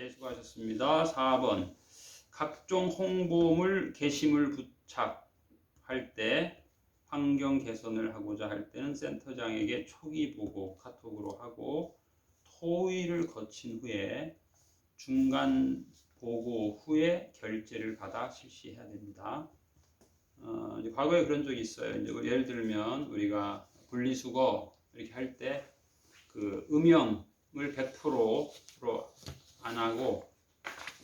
네, 수고하셨습니다. 4번. 각종 홍보물, 게시물 부착할 때 환경 개선을 하고자 할 때는 센터장에게 초기 보고 카톡으로 하고 토의를 거친 후에 중간 보고 후에 결제를 받아 실시해야 됩니다. 이제 과거에 그런 적이 있어요. 이제 예를 들면 우리가 분리수거 이렇게 할 때 그 음영을 100%로 안 하고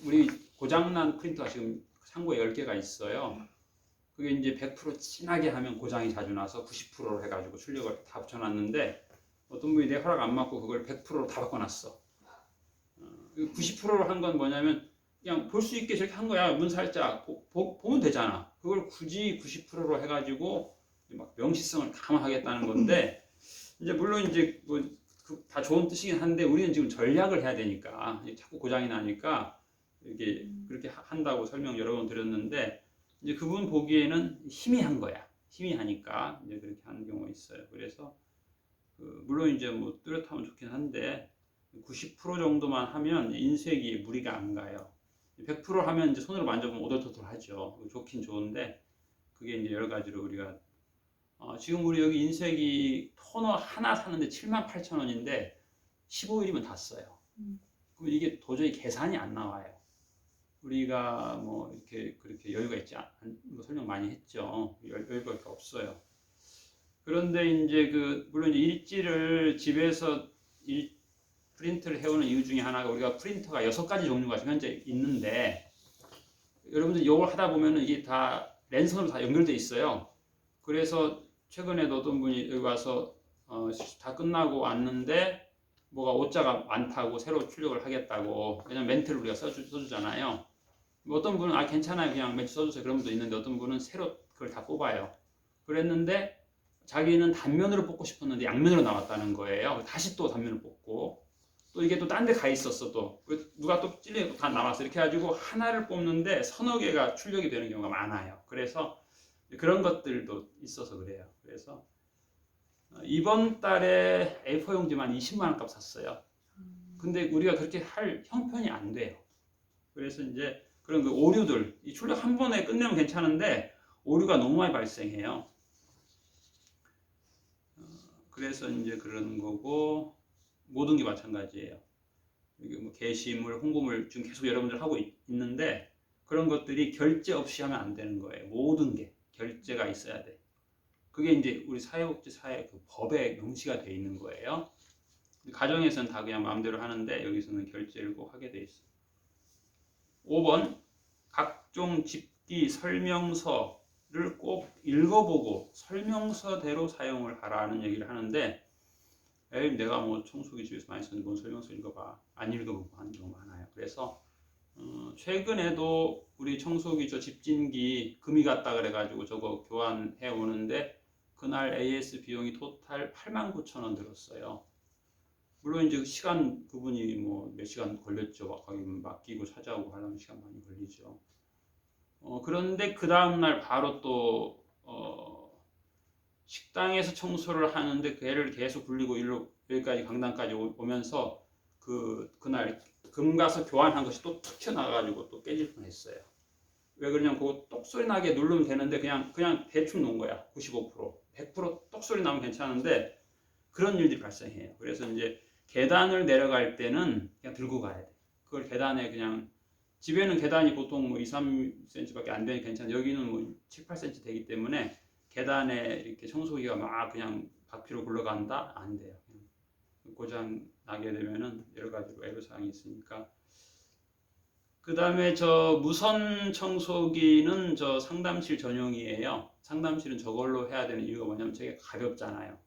우리 고장난 프린터가 지금 창고에 10개가 있어요. 그게 이제 100% 진하게 하면 고장이 자주 나서 90%로 해가지고 출력을 다 붙여놨는데 어떤 분이 내 허락 안 받고 그걸 100%로 다 바꿔놨어. 90%로 한 건 뭐냐면 그냥 볼 수 있게 저렇게 한 거야. 문 살짝 보면 되잖아. 그걸 굳이 90%로 해가지고 막 명시성을 감화하겠다는 건데 이제 물론 이제 뭐 다 좋은 뜻이긴 한데 우리는 지금 전략을 해야 되니까 자꾸 고장이 나니까 이렇게 그렇게 한다고 설명 여러 번 드렸는데 이제 그분 보기에는 희미한 거야. 희미하니까 이제 그렇게 하는 경우가 있어요. 그래서 물론 이제 뭐 뚜렷하면 좋긴 한데 90% 정도만 하면 인쇄기에 무리가 안 가요. 100% 하면 이제 손으로 만져보면 오돌토돌하죠. 좋긴 좋은데 그게 이제 여러 가지로 우리가 지금 우리 여기 인쇄기 토너 하나 사는데 78,000원인데 15일이면 다 써요. 그럼 이게 도저히 계산이 안 나와요. 우리가 뭐 이렇게 그렇게 여유가 있지 뭐 설명 많이 했죠. 여유가 이렇게 없어요. 그런데 이제 물론 이제 일지를 집에서 프린트를 해오는 이유 중에 하나가 우리가 프린터가 6가지 종류가 지금 현재 있는데 여러분들 이걸 하다 보면은 이게 다 랜선으로 다 연결돼 있어요. 그래서 최근에도 어떤 분이 여기 와서 다 끝나고 왔는데 뭐가 오자가 많다고 새로 출력을 하겠다고. 왜냐면 멘트를 우리가 써주잖아요. 어떤 분은 괜찮아요 그냥 멘트 써주세요 그런 분도 있는데 어떤 분은 새로 그걸 다 뽑아요. 그랬는데 자기는 단면으로 뽑고 싶었는데 양면으로 나왔다는 거예요. 다시 또 단면을 뽑고 또 이게 또 딴 데 가 있었어. 또 누가 또 찔리고 다 나왔어. 이렇게 해가지고 하나를 뽑는데 서너 개가 출력이 되는 경우가 많아요. 그래서 그런 것들도 있어서 그래요. 그래서 이번 달에 A4 용지만 20만 원 값 샀어요. 근데 우리가 그렇게 할 형편이 안 돼요. 그래서 이제 그런 오류들, 이 출력 한 번에 끝내면 괜찮은데 오류가 너무 많이 발생해요. 그래서 이제 그런 거고 모든 게 마찬가지예요. 뭐 게시물, 홍보물 지금 계속 여러분들 하고 있는데 그런 것들이 결제 없이 하면 안 되는 거예요. 모든 게 결제가 있어야 돼. 그게 이제 우리 사회복지사의 법에 명시가 돼 있는 거예요. 가정에서는 다 그냥 마음대로 하는데 여기서는 결제를 꼭 하게 돼 있어요. 5번 각종 집기 설명서를 꼭 읽어보고 설명서대로 사용을 하라는 얘기를 하는데 에이, 내가 뭐 청소기 집에서 많이 썼는데 뭔 설명서 읽어봐. 안 읽어보고 하는 경우가 많아요. 그래서 최근에도 우리 청소기 저 집진기 금이 갔다 그래가지고 저거 교환해 오는데 그날 AS 비용이 토탈 89,000원 들었어요. 물론 이제 시간 그분이 뭐 몇 시간 걸렸죠. 거기 맡기고 찾아오고 하려면 시간 많이 걸리죠. 그런데 그 다음날 바로 또 식당에서 청소를 하는데 그 애를 계속 굴리고 일로 여기까지 강당까지 오면서 그날 금 가서 교환한 것이 또 툭 튀어나와가지고 또 깨질 뻔했어요. 왜 그러냐면 그거 똑소리 나게 누르면 되는데 그냥 대충 놓은 거야. 95%, 100% 똑소리 나면 괜찮은데 그런 일들이 발생해요. 그래서 이제 계단을 내려갈 때는 그냥 들고 가야 돼. 그걸 계단에 그냥 집에는 계단이 보통 뭐 2, 3cm밖에 안 되니까 괜찮아. 여기는 뭐 7, 8cm 되기 때문에 계단에 이렇게 청소기가 막 그냥 바퀴로 굴러간다? 안 돼요. 고장 나게 되면은 여러 가지로 애로사항이 있으니까. 그 다음에 저 무선 청소기는 저 상담실 전용이에요. 상담실은 저걸로 해야 되는 이유가 뭐냐면 저게 가볍잖아요.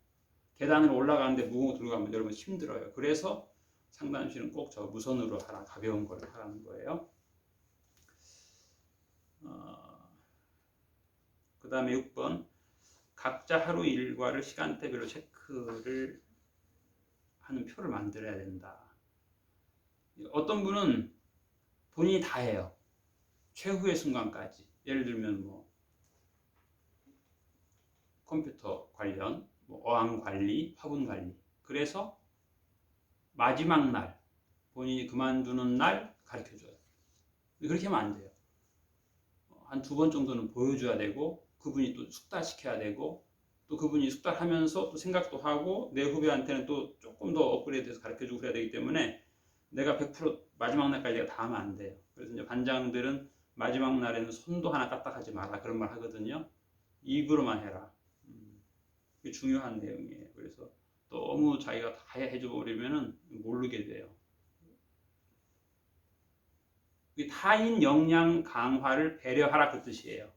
계단으로 올라가는데 무거운 거 들고 가면 여러분 힘들어요. 그래서 상담실은 꼭 저 무선으로 하라, 가벼운 걸 하라는 거예요. 그 다음에 6번 각자 하루 일과를 시간대별로 체크를 하는 표를 만들어야 된다. 어떤 분은 본인이 다 해요. 최후의 순간까지. 예를 들면 뭐 컴퓨터 관련, 뭐 어항 관리, 화분 관리. 그래서 마지막 날, 본인이 그만두는 날 가르쳐줘요. 그렇게 하면 안 돼요. 한 2번 정도는 보여줘야 되고 그분이 또 숙달시켜야 되고 또 그분이 숙달하면서 또 생각도 하고 내 후배한테는 또 조금 더 업그레이드해서 가르쳐주고 그래야 되기 때문에 내가 100% 마지막 날까지 내가 다 하면 안 돼요. 그래서 이제 반장들은 마지막 날에는 손도 하나 까딱하지 마라 그런 말 하거든요. 입으로만 해라. 그게 중요한 내용이에요. 그래서 너무 자기가 다 해줘 버리면은 모르게 돼요. 타인 역량 강화를 배려하라 그 뜻이에요.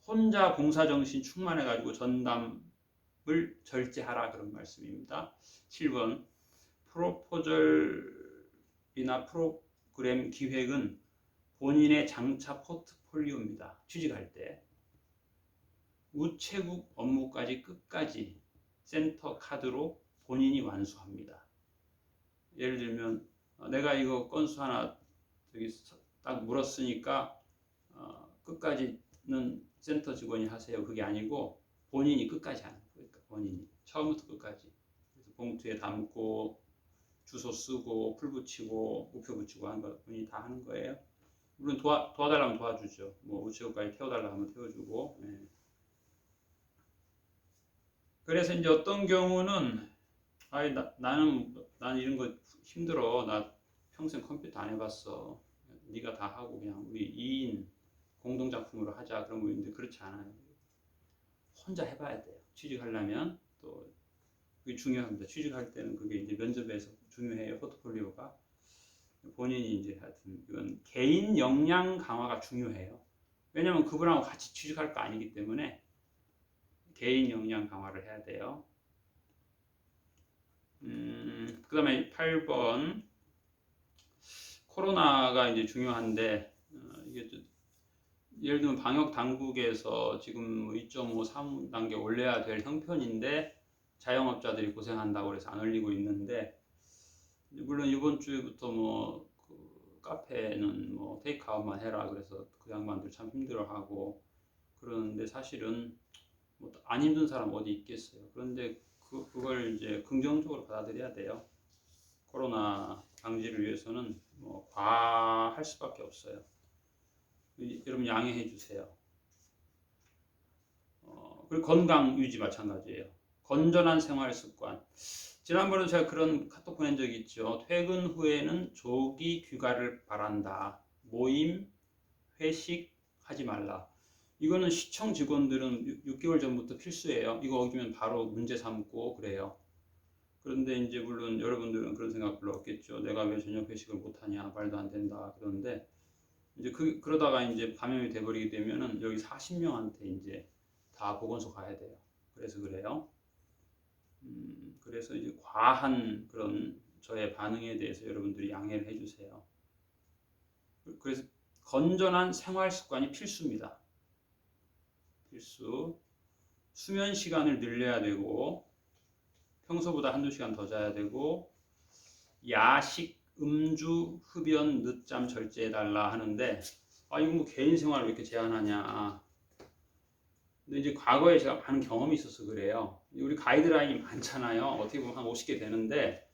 혼자 봉사정신 충만해가지고 전담을 절제하라 그런 말씀입니다. 7번 프로포절이나 프로그램 기획은 본인의 장차 포트폴리오입니다. 취직할 때 우체국 업무까지 끝까지 센터 카드로 본인이 완수합니다. 예를 들면 내가 이거 건수 하나 저기 딱 물었으니까 끝까지는 센터 직원이 하세요. 그게 아니고 본인이 끝까지 하는 거예요. 본인이 처음부터 끝까지. 그래서 봉투에 담고 주소 쓰고 풀 붙이고 우표 붙이고 하는 거 본인이 다 하는 거예요. 물론 도와달라면 도와주죠. 뭐 우체국까지 태워달라 하면 태워주고. 네. 그래서 이제 어떤 경우는 나는 이런 거 힘들어. 나 평생 컴퓨터 안 해봤어. 네가 다 하고 그냥 우리 2인 공동작품으로 하자 그런 거 있는데 그렇지 않아요. 혼자 해봐야 돼요. 취직하려면 또 그게 중요합니다. 취직할 때는 그게 이제 면접에서 중요해요. 포트폴리오가 본인이 이제 하여튼 이건 개인 역량 강화가 중요해요. 왜냐면 그분하고 같이 취직할 거 아니기 때문에 개인 역량 강화를 해야 돼요. 그 다음에 8번 코로나가 이제 중요한데 이게 예를 들면 방역 당국에서 지금 2.5, 3단계 올려야 될 형편인데 자영업자들이 고생한다고 해서 안 올리고 있는데 물론 이번 주부터 그 카페는 테이크아웃만 해라 그래서 그 양반들 참 힘들어하고 그러는데 사실은 안 힘든 사람 어디 있겠어요. 그런데 그걸 이제 긍정적으로 받아들여야 돼요. 코로나 방지를 위해서는 과할 수밖에 없어요. 여러분 양해해 주세요. 그리고 건강 유지 마찬가지예요. 건전한 생활 습관. 지난번에 제가 그런 카톡 보낸 적이 있죠. 퇴근 후에는 조기 귀가를 바란다. 모임, 회식 하지 말라. 이거는 시청 직원들은 6개월 전부터 필수예요. 이거 어기면 바로 문제 삼고 그래요. 그런데 이제 물론 여러분들은 그런 생각 별로 없겠죠. 내가 왜 저녁 회식을 못하냐, 말도 안 된다. 그런데 이제 그러다가 이제 감염이 돼버리게 되면은 여기 40명한테 이제 다 보건소 가야 돼요. 그래서 그래요. 그래서 이제 과한 그런 저의 반응에 대해서 여러분들이 양해를 해주세요. 그래서 건전한 생활 습관이 필수입니다. 필수. 수면 시간을 늘려야 되고 평소보다 한두 시간 더 자야 되고 야식, 음주, 흡연, 늦잠 절제해달라 하는데 이거 뭐 개인 생활을 왜 이렇게 제한하냐. 근데 이제 과거에 제가 많은 경험이 있어서 그래요. 우리 가이드라인이 많잖아요. 어떻게 보면 한 50개 되는데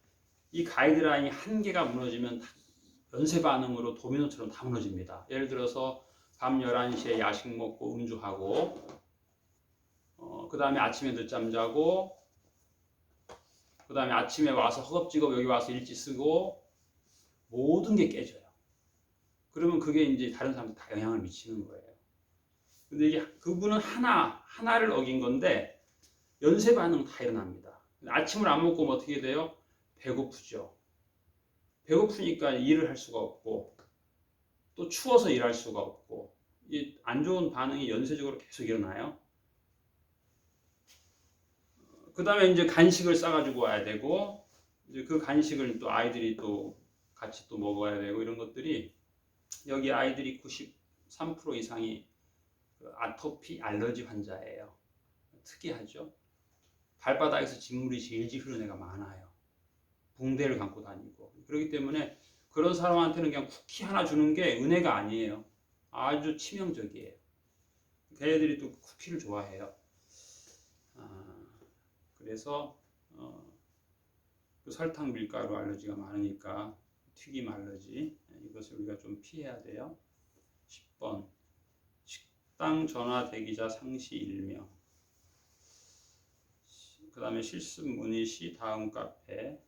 이 가이드라인이 한 개가 무너지면 연쇄 반응으로 도미노처럼 다 무너집니다. 예를 들어서 밤 11시에 야식 먹고 음주하고 그 다음에 아침에 늦잠 자고 그 다음에 아침에 와서 허겁지겁 여기 와서 일지 쓰고 모든 게 깨져요. 그러면 그게 이제 다른 사람한테 다 영향을 미치는 거예요. 근데 이게 그분은 하나를 어긴 건데 연쇄 반응 다 일어납니다. 아침을 안 먹고 어떻게 돼요? 배고프죠. 배고프니까 일을 할 수가 없고 또 추워서 일할 수가 없고 이 안 좋은 반응이 연쇄적으로 계속 일어나요. 그 다음에 이제 간식을 싸가지고 와야 되고 이제 그 간식을 또 아이들이 또 같이 또 먹어야 되고 이런 것들이 여기 아이들이 93% 이상이 아토피 알러지 환자예요. 특이하죠. 발바닥에서 진물이 질질 흐르는 애가 많아요. 붕대를 감고 다니고 그렇기 때문에 그런 사람한테는 그냥 쿠키 하나 주는 게 은혜가 아니에요. 아주 치명적이에요. 걔네들이 또 쿠키를 좋아해요. 그래서 그 설탕 밀가루 알러지가 많으니까 튀김 알러지 이거 것을 우리가 좀 피해야 돼요. 10번 식당 전화 대기자 상시 일명. 그 다음에 실습 문의 시 다음 카페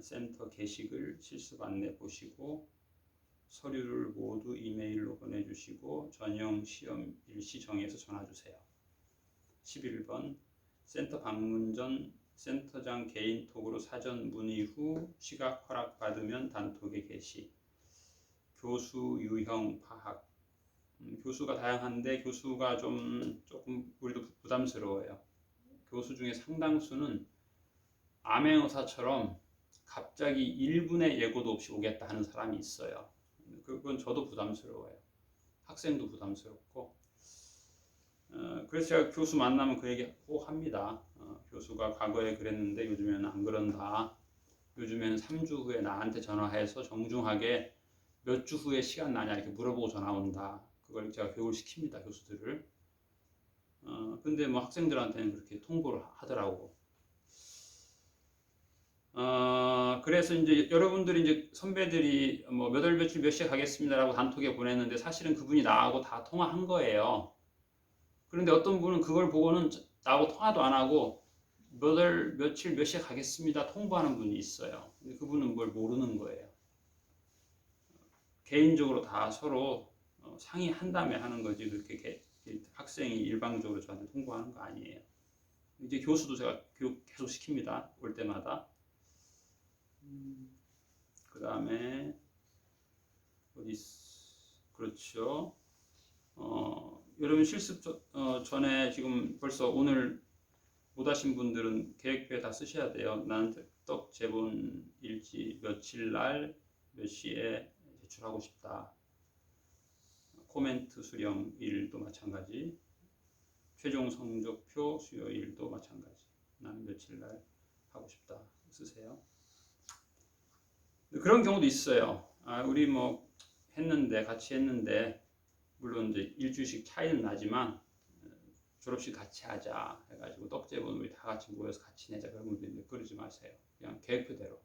센터 게시글 실습 안내 보시고 서류를 모두 이메일로 보내주시고 전형 시험 일시 정해서 전화 주세요. 11번 센터 방문 전 센터장 개인톡으로 사전 문의 후 시각 허락 받으면 단톡에 게시. 교수 유형 파악. 교수가 다양한데 교수가 조금 우리도 부담스러워요. 교수 중에 상당수는 암행어사처럼 갑자기 1분의 예고도 없이 오겠다 하는 사람이 있어요. 그건 저도 부담스러워요. 학생도 부담스럽고. 그래서 제가 교수 만나면 그 얘기 꼭 합니다. 교수가 과거에 그랬는데 요즘에는 안 그런다. 요즘에는 3주 후에 나한테 전화해서 정중하게 몇 주 후에 시간 나냐 이렇게 물어보고 전화 온다. 그걸 제가 교육을 시킵니다. 교수들을. 근데 뭐 학생들한테는 그렇게 통보를 하더라고. 그래서 이제 여러분들이 이제 선배들이 뭐 몇 월 며칠 몇 시에 가겠습니다라고 단톡에 보냈는데 사실은 그분이 나하고 다 통화한 거예요. 그런데 어떤 분은 그걸 보고는 나하고 통화도 안 하고 몇 월 며칠 몇 시에 가겠습니다 통보하는 분이 있어요. 근데 그분은 뭘 모르는 거예요. 개인적으로 다 서로 상의한 다음에 하는 거지 그렇게 학생이 일방적으로 저한테 통보하는 거 아니에요. 이제 교수도 제가 교육 계속 시킵니다. 올 때마다. 그 다음에 그렇죠. 여러분 실습 전에 지금 벌써 오늘 못 하신 분들은 계획표에 다 쓰셔야 돼요. 나는 떡 제본 일지 며칠 날 몇 시에 제출하고 싶다. 코멘트 수령 일도 마찬가지. 최종 성적표 수요일도 마찬가지. 나는 며칠 날 하고 싶다. 쓰세요. 그런 경우도 있어요. 우리 뭐 같이 했는데 물론 이제 일주일씩 차이는 나지만 졸업식 같이 하자 해가지고 떡제본 우리 다 같이 모여서 같이 내자 그런 분들 그러지 마세요. 그냥 계획표대로.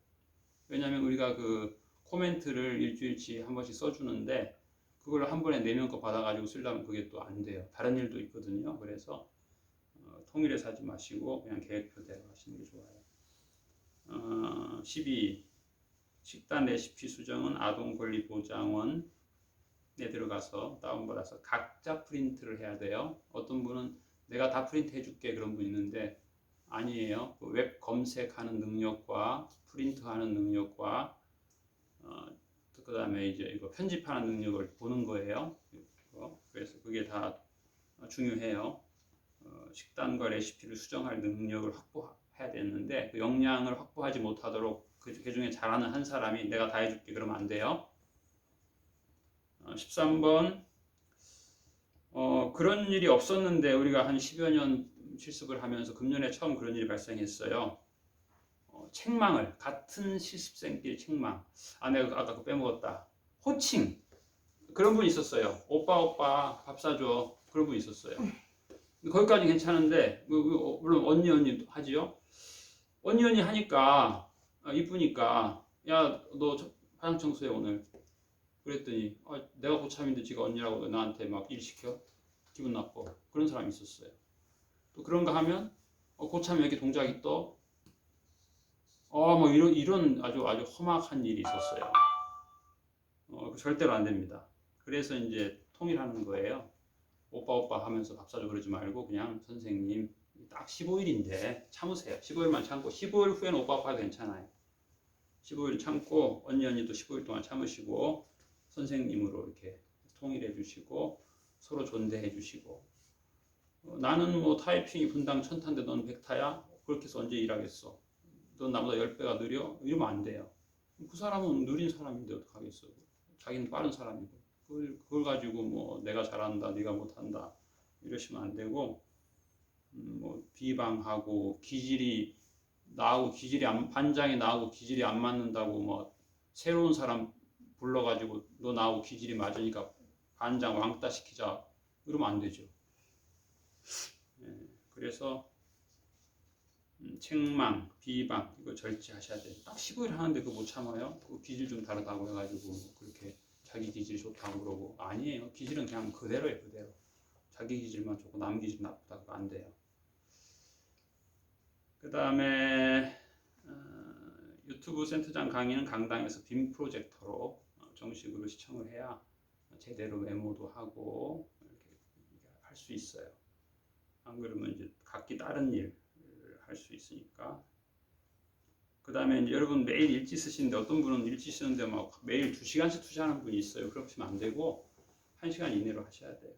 왜냐하면 우리가 그 코멘트를 일주일치 한 번씩 써주는데 그걸 한 번에 4명 거 받아가지고 쓰려면 그게 또 안 돼요. 다른 일도 있거든요. 그래서 통일해서 하지 마시고 그냥 계획표대로 하시는 게 좋아요. 12. 식단 레시피 수정은 아동권리보장원에 들어가서 다운받아서 각자 프린트를 해야 돼요. 어떤 분은 내가 다 프린트 해줄게 그런 분 있는데 아니에요. 웹 검색하는 능력과 프린트하는 능력과 그 다음에 이제 이거 편집하는 능력을 보는 거예요. 그래서 그게 다 중요해요. 식단과 레시피를 수정할 능력을 확보해야 되는데 그 역량을 확보하지 못하도록 그 중에 잘하는 한 사람이 내가 다 해줄게 그러면 안 돼요. 13번 그런 일이 없었는데 우리가 한 10여 년 실습을 하면서 금년에 처음 그런 일이 발생했어요. 책망을 같은 실습생끼리 책망. 내가 아까 그거 빼먹었다. 호칭. 그런 분 있었어요. 오빠 밥 사줘. 그런 분 있었어요. 거기까지 괜찮은데 물론 언니 하지요. 언니 하니까 이쁘니까 야 너 화장 청소해 오늘. 그랬더니 내가 고참인데 지가 언니라고 나한테 막 일 시켜? 기분 나빠. 그런 사람이 있었어요. 또 그런 거 하면 고참이 이렇게 동작이 떠. 뭐 이런 아주 험악한 일이 있었어요. 절대로 안 됩니다. 그래서 이제 통일하는 거예요. 오빠 하면서 밥 사줘 그러지 말고 그냥 선생님 딱 15일인데 참으세요. 15일만 참고 15일 후에는 오빠 해도 괜찮아요. 15일 참고 언니도 15일 동안 참으시고 선생님으로 이렇게 통일해 주시고 서로 존대해 주시고 나는 뭐 타이핑이 분당 1000타인데 넌 100타야? 그렇게 해서 언제 일하겠어? 넌 나보다 10배가 느려? 이러면 안 돼요. 그 사람은 느린 사람인데 어떡하겠어. 자기는 빠른 사람이고 그걸 가지고 뭐 내가 잘한다 네가 못한다 이러시면 안 되고 뭐 비방하고 반장이 나하고 기질이 안 맞는다고 뭐 새로운 사람 불러가지고 너 나하고 기질이 맞으니까 반장 왕따 시키자 이러면 안 되죠. 그래서 책망, 비방 이거 절제하셔야 돼요. 딱 15일 하는데 그거 못 참아요? 그 기질 좀 다르다고 해가지고 그렇게 자기 기질 좋다고 그러고 아니에요. 기질은 그냥 그대로예요. 그대로. 자기 기질만 좋고 남 기질 나쁘다 그거 안 돼요. 그 다음에 유튜브 센터장 강의는 강당에서 빔 프로젝터로 정식으로 시청을 해야 제대로 메모도 하고 이렇게 할 수 있어요. 안 그러면 이제 각기 다른 일 할 수 있으니까. 그 다음에 이제 여러분 매일 일지 쓰시는데 어떤 분은 일지 쓰는데 막 매일 2시간씩 투자하는 분이 있어요. 그러시면 안 되고 1시간 이내로 하셔야 돼요.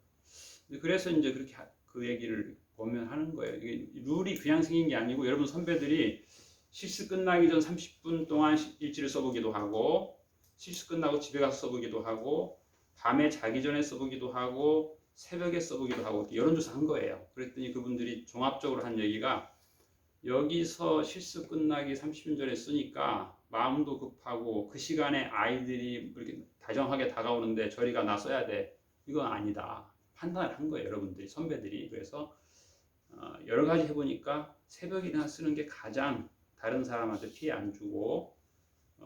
그래서 이제 그렇게 그 얘기를 보면 하는 거예요. 이게 룰이 그냥 생긴 게 아니고 여러분 선배들이 실습 끝나기 전 30분 동안 일지를 써보기도 하고 실습 끝나고 집에 가서 써보기도 하고 밤에 자기 전에 써보기도 하고 새벽에 써보기도 하고 여론조사 한 거예요. 그랬더니 그분들이 종합적으로 한 얘기가 여기서 실습 끝나기 30분 전에 쓰니까 마음도 급하고 그 시간에 아이들이 이렇게 다정하게 다가오는데 저리가 나 써야 돼. 이건 아니다. 판단을 한 거예요. 여러분들이 선배들이. 그래서 여러 가지 해보니까 새벽이나 쓰는 게 가장 다른 사람한테 피해 안 주고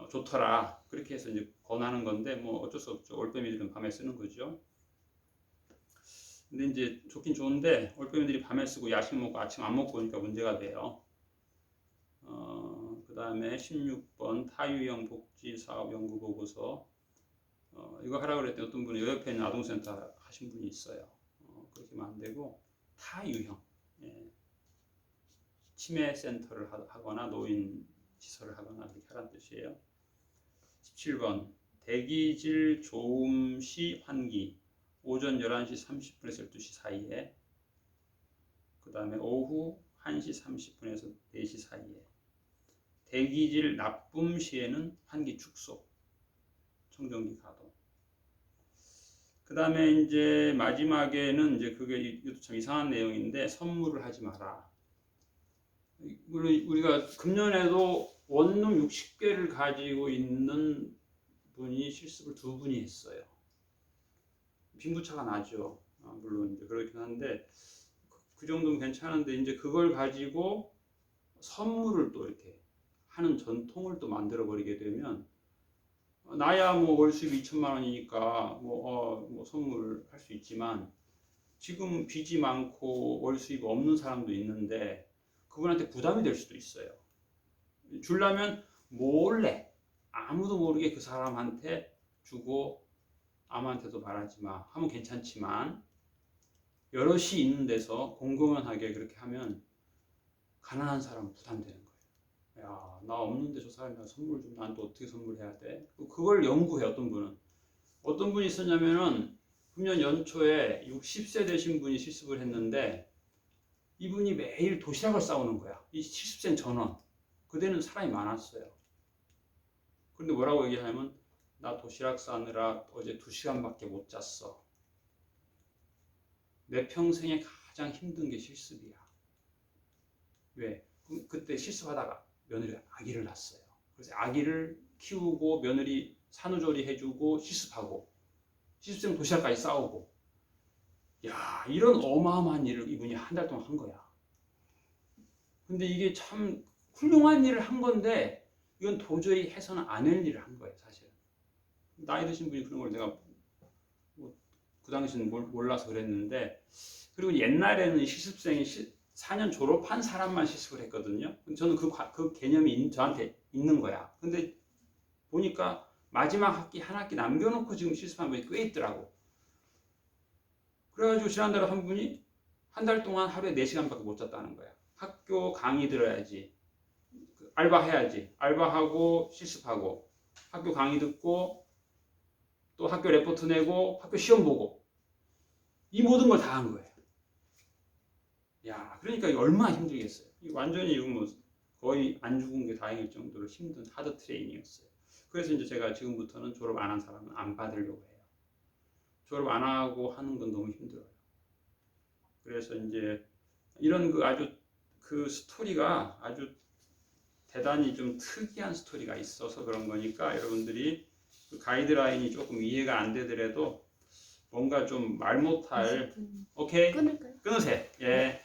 좋더라. 그렇게 해서 이제 권하는 건데 뭐 어쩔 수 없죠. 올빼미들은 밤에 쓰는 거죠. 근데 이제 좋긴 좋은데 올빼미들이 밤에 쓰고 야식 먹고 아침 안 먹고 오니까 문제가 돼요. 그 다음에 16번 타유형 복지사업 연구보고서 이거 하라고 그랬더니 어떤 분이 요 옆에 있는 아동센터 하신 분이 있어요. 그렇게 하면 안 되고 타유형 치매센터를 하거나 노인 시설을 하거나 그렇게 하라는 뜻이에요. 17번 대기질 좋음 시 환기 오전 11시 30분에서 12시 사이에 그 다음에 오후 1시 30분에서 4시 사이에 대기질 나쁨 시에는 환기 축소 청정기 가동 그 다음에 이제 마지막에는 이제 그게 이것도 참 이상한 내용인데 선물을 하지 마라. 물론 우리가 금년에도 원룸 60개를 가지고 있는 분이 실습을 2분이 했어요. 빈부차가 나죠. 물론 이제 그렇긴 한데 그 정도는 괜찮은데 이제 그걸 가지고 선물을 또 이렇게 하는 전통을 또 만들어 버리게 되면 나야 뭐 월 수입 2천만 원이니까 뭐 선물 할 수 있지만 지금 빚이 많고 월 수입 없는 사람도 있는데 그분한테 부담이 될 수도 있어요. 주려면 몰래 아무도 모르게 그 사람한테 주고 아무한테도 말하지 마 하면 괜찮지만 여럿이 있는 데서 공공연하게 그렇게 하면 가난한 사람은 부담되는 거예요. 야, 나 없는데 저 사람이 선물 주면 난 또 어떻게 선물해야 돼? 그걸 연구해 어떤 분은. 어떤 분이 있었냐면은 금년 연초에 60세 되신 분이 실습을 했는데 이분이 매일 도시락을 싸오는 거야. 이 70세 전원. 그때는 사람이 많았어요. 그런데 뭐라고 얘기하냐면 나 도시락 싸느라 어제 2시간밖에 못 잤어. 내 평생에 가장 힘든 게 실습이야. 왜? 그때 실습하다가 며느리가 아기를 낳았어요. 그래서 아기를 키우고 며느리 산후조리 해주고 실습하고 실습생 도시락까지 싸우고 야 이런 어마어마한 일을 이분이 한 달 동안 한 거야. 근데 이게 참 훌륭한 일을 한 건데 이건 도저히 해서는 안 할 일을 한 거예요. 사실은. 나이 드신 분이 그런 걸 내가 그 당시에는 몰라서 그랬는데 그리고 옛날에는 실습생이 4년 졸업한 사람만 실습을 했거든요. 저는 그 개념이 저한테 있는 거야. 근데 보니까 마지막 학기 한 학기 남겨놓고 지금 실습한 분이 꽤 있더라고. 그래가지고 지난달에 한 분이 한 달 동안 하루에 4시간밖에 못 잤다는 거야. 학교 강의 들어야지, 알바해야지, 알바하고 실습하고 학교 강의 듣고 또 학교 레포트 내고 학교 시험 보고 이 모든 걸 다 한 거예요. 야, 그러니까 얼마나 힘들겠어요. 완전히 이건 뭐 거의 안 죽은 게 다행일 정도로 힘든 하드 트레이닝이었어요. 그래서 이제 제가 지금부터는 졸업 안 한 사람은 안 받으려고 해요. 졸업 안 하고 하는 건 너무 힘들어요. 그래서 이제 이런 아주 그 스토리가 아주 대단히 좀 특이한 스토리가 있어서 그런 거니까 여러분들이 그 가이드라인이 조금 이해가 안 되더라도 뭔가 좀 말 못할 오케이 끊으세요. 예.